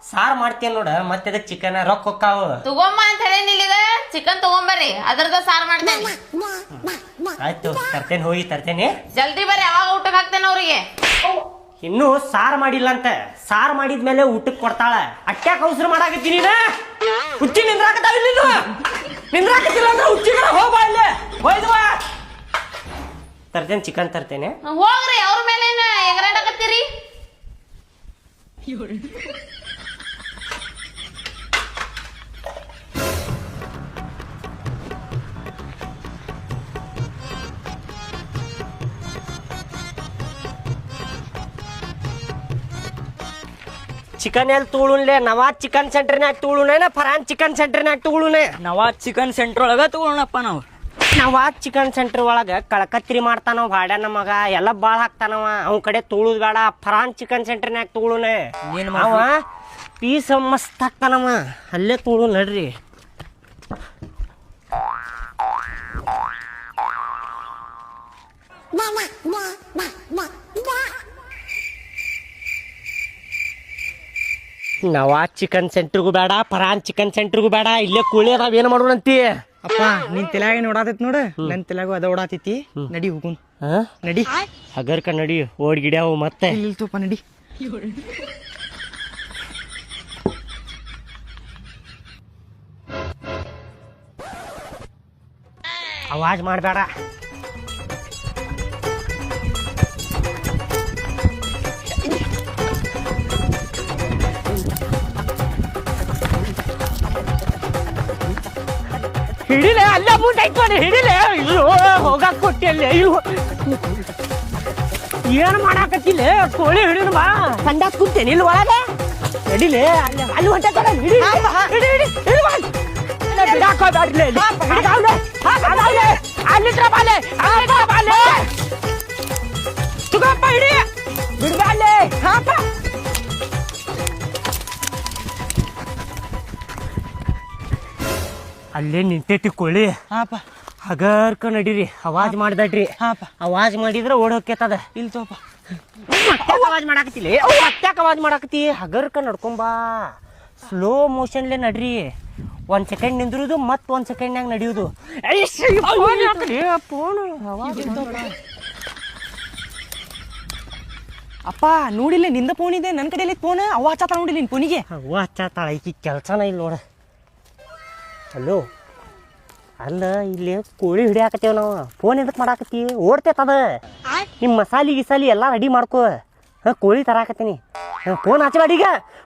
ಸಾರು ಮಾಡ್ತೇನೆ ನೋಡ ಮತ್ತೆ ಅದಕ್ಕೆ ಚಿಕನ್ ರೊಕ್ಕ ಹೊಕ್ಕಾವು ತಗೊಂಬ ಅಂತ ಹೇಳಿ ಇಲ್ಲಿಗ ಚಿಕನ್ ತಗೊಂಬರ್ರಿ ಅದ್ರದ ಸಾರ್ ಮಾಡ್ತೇನೆ. ಆಯ್ತು ತರ್ತೇನೆ, ಹೋಗಿ ತರ್ತೇನೆ. ಜಲ್ದಿ ಬರ್ರಿ, ಅವಾಗ ಊಟಕ್ಕೆ ಹಾಕ್ತೇನೆ ಅವ್ರಿಗೆ. ಇನ್ನು ಸಾರು ಮಾಡಿಲ್ಲ ಅಂತ, ಸಾರು ಮಾಡಿದ್ಮೇಲೆ ಊಟಕ್ಕೆ ಕೊಡ್ತಾಳ. ಅಟ್ಯಾಕ ಅವಸರ ಮಾಡಾಕತ್ತೀನಿ ಹುಚ್ಚಿ ನಿಂದ್ರಾಕತ್ತಿಲ್ಲ ಅಂದ್ರೆ ಹುಚ್ಚಿ ಹೋಗ್ಬಾ ಇಲ್ಲೇ ಹೋಯ್ದುವಾ. ತರ್ತೇನೆ, ಚಿಕನ್ ತರ್ತೇನೆ. ಹೋಗ್ರಿ, ಅವ್ರ ಮೇಲೆ ಎಗರಾಡಕತ್ತೀರಿ. ಚಿಕನ್ ಎಲ್ಲಿ ತಗೊಳುನ್ಲೆ? ನವಾಜ್ ಚಿಕನ್ ಸೆಂಟರ್ನಾಗ ತಗೊಳುನೇನ ಫರಾನ್ ಚಿಕನ್ ಸೆಂಟರ್ನಾಗ ತಗೊಳುನೆ? ನವಾಜ್ ಚಿಕನ್ ಸೆಂಟರ್ ಒಳಗ ತಗೊಳಪ್ಪ ನಾವು. ನವಾಜ್ ಚಿಕನ್ ಸೆಂಟರ್ ಒಳಗ ಕಳಕತ್ರಿ ಮಾಡ್ತಾನವ ಭಾಡ್ಯಾನ ಮಗ, ಎಲ್ಲ ಬಾಳ್ ಹಾಕ್ತಾನವ. ಅವ್ ಕಡೆ ತಗೊಳುದ್ ಬೇಡ, ಫರಾನ್ ಚಿಕನ್ ಸೆಂಟರ್ನಾಗ ತಗೊಳುನೆ. ಅವ ಪೀಸ್ ಮಸ್ತ್ ಹಾಕ್ತಾನವ, ಅಲ್ಲೇ ತಗೊಳು ನಡ್ರಿ. ನವಾಜ್ ಚಿಕನ್ ಸೆಂಟರ್ಗೂ ಬೇಡ, ಫರಾನ್ ಚಿಕನ್ ಸೆಂಟರ್ಗೂ ಬೇಡ, ಇಲ್ಲೇ ಕೂಳಿ ಅದಾವ. ಏನ್ ಮಾಡೋಣಂತಿ? ಅಪ್ಪ ನಿನ್ ತಲೆಯಾಗ ಏನ್ ಓಡಾತೈತಿ ನೋಡ, ನನ್ ತಲೆಯಾಗ ಅದ ಓಡಾತೈತಿ. ನಡಿ ಹೋಗುನ್, ನಡಿ ಹಗರ್ಕ ನಡಿ, ಓಡ್ಗಿಡ್ಯಾವು ಮತ್ತೆ. ಇಲ್ತಪ್ಪ ನಡಿ. ಅವಾಜ್ ಮಾಡಬೇಡ. ಹಿಡಿಲೆ, ಅಲ್ಲ ಬೂಟ್ ಐತ್ಕೊಡಿ, ಹಿಡಿಲೆ. ಇಲ್ಲೋ ಹೋಗಾಕ್ ಕೊಟ್ಟಿ ಅಲ್ಲೇ. ಏನ್ ಮಾಡಾಕತ್ತಿಲ್ಲ? ಕೋಳಿ ಹಿಡಿದು ಬಾ, ಸಂಡಾಸ್ ಕುಂತೇನೆ ಇಲ್ಲಿ ಒಳಗೆ. ನಡಿಲೆ, ಅಲ್ಲಿ ಹೊಂಟ ಹಿಡಿ ಹಿಡಿ ಹಿಡಿ ಬಿಡಾಕೋಬೇಡ್ಲಿ. ಅಲ್ಲಿದ್ರ ಬಾಲೆ, ಅಲ್ಲಿದ್ರ ಬಾಲೆ, ತಗೋಪ್ಪ ಹಿಡಿ, ಬಿಡ್ಬಾಲೆ. ಹಾಪ ಅಲ್ಲೇ ನಿಂತೈತಿ ಕೋಳಿ. ಹಗರ್ಕ ನಡೀರಿ, ಅವಾಜ್ ಮಾಡ್ಬೇಡ್ರಿ. ಅವಾಜ್ ಮಾಡಿದ್ರ ಓಡ್ ಹೋಗ್ಯತದ. ಇಲ್ತಪ್ಪ ಅವಾಜ್ ಮಾಡಾಕತಿಲ್ಲ, ಅತ್ಯಾಕ ಅವಾಜ್ ಮಾಡಾಕತಿ? ಹಗರ್ಕ ನಡ್ಕೊಂಬಾ, ಸ್ಲೋ ಮೋಷನ್ಲೆ ನಡ್ರಿ. 1 ಸೆಕೆಂಡ್ ನಿಂದ್ರುದು, ಮತ್ 1 ಸೆಕೆಂಡ್ನಾಗ ನಡೆಯುದು. ಅಪ್ಪ ನೋಡಿಲ್ಲ, ನಿಂದ ಫೋನ್ ಇದೆ, ನನ್ ಕಡೆ ಫೋನ್. ಅವ ಹಚ್ಚತ ನೋಡಿಲ್ಲ ನಿನ್ ಫೋನಿಗೆ. ಅವ್ವ ಹಚ್ಚಾತಾಳ, ಈಕಿ ಕೆಲ್ಸನ ಇಲ್ಲ ನೋಡ. ಹಲೋ, ಅಲ್ಲ ಇಲ್ಲಿ ಕೋಳಿ ಹಿಡಿಯಾಕತ್ತೇವ ನಾವು. ಫೋನ್ ಎದಕ್ ಮಾಡಾಕತ್ತಿ? ಓಡ್ತೇತದ. ನಿಮ್ಮ ಮಸಾಲಿ ಗಿಸಾಲಿ ಎಲ್ಲ ರೆಡಿ ಮಾಡ್ಕೋ. ಕೋಳಿ ತರಾಕತ್ತೀನಿ. ಫೋನ್ ಹಚ್ಚಬೇಡ ಈಗ,